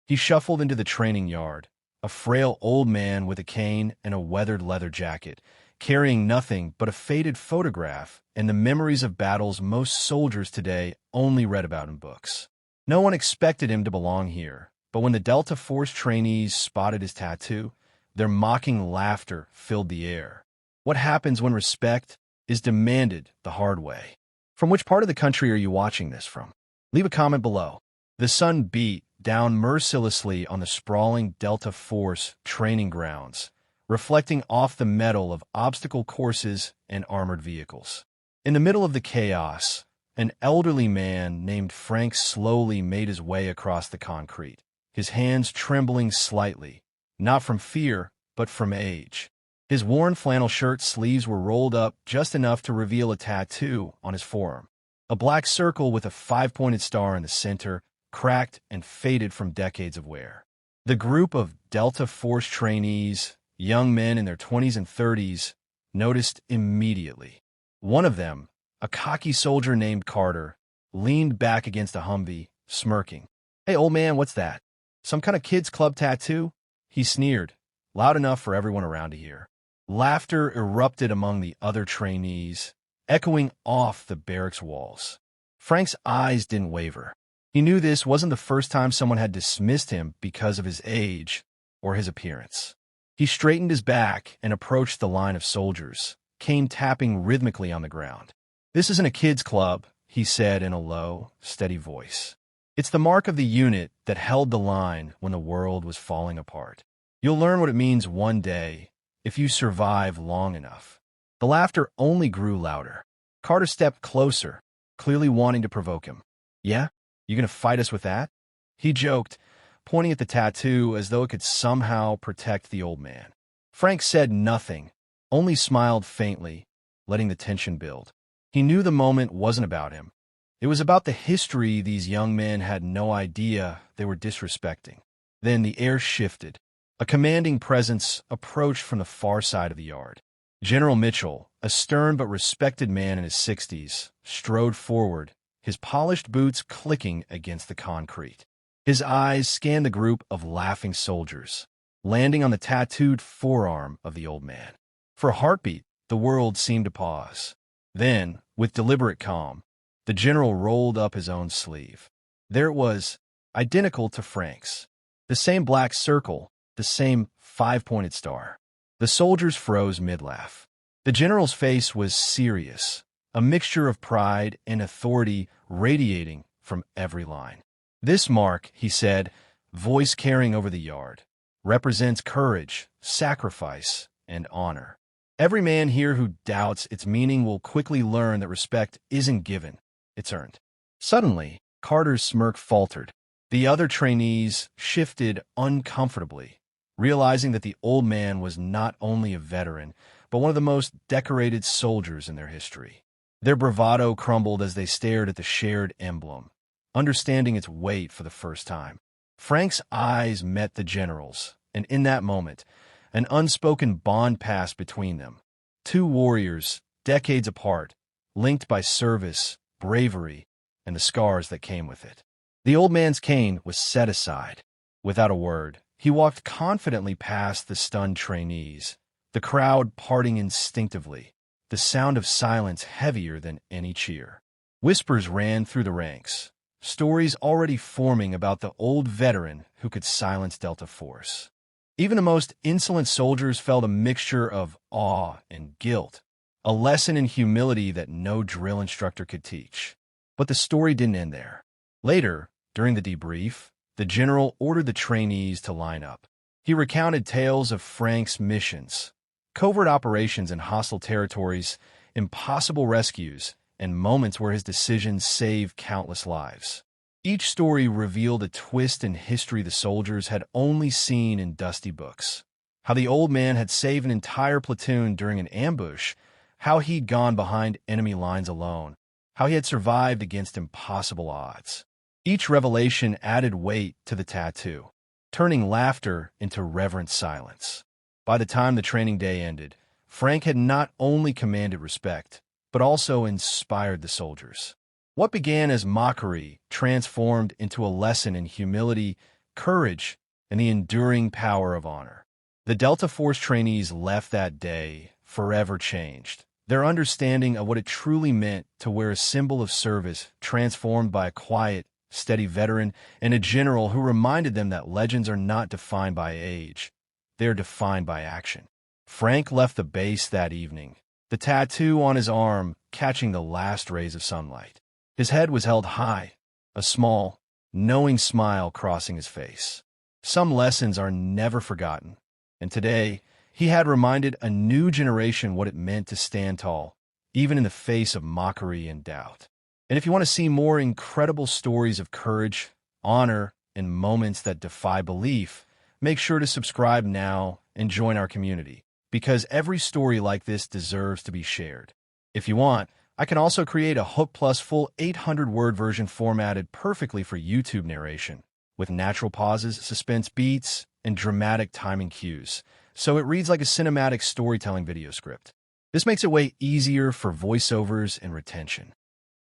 He shuffled into the training yard, a frail old man with a cane and a weathered leather jacket, carrying nothing but a faded photograph and the memories of battles most soldiers today only read about in books. No one expected him to belong here, but when the Delta Force trainees spotted his tattoo, their mocking laughter filled the air. What happens when respect is demanded the hard way? From which part of the country are you watching this from? Leave a comment below. The sun beat down mercilessly on the sprawling Delta Force training grounds, reflecting off the metal of obstacle courses and armored vehicles. In the middle of the chaos, an elderly man named Frank slowly made his way across the concrete, his hands trembling slightly, not from fear, but from age. His worn flannel shirt sleeves were rolled up just enough to reveal a tattoo on his forearm. A black circle with a 5-pointed star in the center, cracked and faded from decades of wear. The group of Delta Force trainees, young men in their 20s and 30s, noticed immediately. One of them, a cocky soldier named Carter, leaned back against a Humvee, smirking. "Hey, old man, what's that? Some kind of kids' club tattoo?" He sneered, loud enough for everyone around to hear. Laughter erupted among the other trainees, echoing off the barracks walls. Frank's eyes didn't waver. He knew this wasn't the first time someone had dismissed him because of his age or his appearance. He straightened his back and approached the line of soldiers, cane tapping rhythmically on the ground. "This isn't a kids' club," he said in a low, steady voice. "It's the mark of the unit that held the line when the world was falling apart. You'll learn what it means one day, if you survive long enough." The laughter only grew louder. Carter stepped closer, clearly wanting to provoke him. "Yeah? You gonna fight us with that?" he joked, pointing at the tattoo as though it could somehow protect the old man. Frank said nothing, only smiled faintly, letting the tension build. He knew the moment wasn't about him. It was about the history these young men had no idea they were disrespecting. Then the air shifted. A commanding presence approached from the far side of the yard. General Mitchell, a stern but respected man in his 60s, strode forward, his polished boots clicking against the concrete. His eyes scanned the group of laughing soldiers, landing on the tattooed forearm of the old man. For a heartbeat, the world seemed to pause. Then, with deliberate calm, the general rolled up his own sleeve. There it was, identical to Frank's. The same black circle, the same 5-pointed star. The soldiers froze mid-laugh. The general's face was serious, a mixture of pride and authority radiating from every line. "This mark," he said, voice carrying over the yard, "represents courage, sacrifice, and honor. Every man here who doubts its meaning will quickly learn that respect isn't given, it's earned." Suddenly, Carter's smirk faltered. The other trainees shifted uncomfortably, realizing that the old man was not only a veteran, but one of the most decorated soldiers in their history. Their bravado crumbled as they stared at the shared emblem, understanding its weight for the first time. Frank's eyes met the general's, and in that moment, an unspoken bond passed between them. Two warriors, decades apart, linked by service, bravery, and the scars that came with it. The old man's cane was set aside. Without a word, he walked confidently past the stunned trainees, the crowd parting instinctively, the sound of silence heavier than any cheer. Whispers ran through the ranks, stories already forming about the old veteran who could silence Delta Force. Even the most insolent soldiers felt a mixture of awe and guilt, a lesson in humility that no drill instructor could teach. But the story didn't end there. Later, during the debrief, the general ordered the trainees to line up. He recounted tales of Frank's missions, covert operations in hostile territories, impossible rescues, and moments where his decisions saved countless lives. Each story revealed a twist in history the soldiers had only seen in dusty books. How the old man had saved an entire platoon during an ambush, how he'd gone behind enemy lines alone, how he had survived against impossible odds. Each revelation added weight to the tattoo, turning laughter into reverent silence. By the time the training day ended, Frank had not only commanded respect, but also inspired the soldiers. What began as mockery transformed into a lesson in humility, courage, and the enduring power of honor. The Delta Force trainees left that day forever changed. Their understanding of what it truly meant to wear a symbol of service transformed by a quiet, steady veteran and a general who reminded them that legends are not defined by age. They're defined by action. Frank left the base that evening, the tattoo on his arm catching the last rays of sunlight. His head was held high, a small, knowing smile crossing his face. Some lessons are never forgotten, and today he had reminded a new generation what it meant to stand tall, even in the face of mockery and doubt. And if you want to see more incredible stories of courage, honor, and moments that defy belief, make sure to subscribe now and join our community, because every story like this deserves to be shared. If you want, I can also create a Hook Plus full 800-word version formatted perfectly for YouTube narration, with natural pauses, suspense beats, and dramatic timing cues, so it reads like a cinematic storytelling video script. This makes it way easier for voiceovers and retention.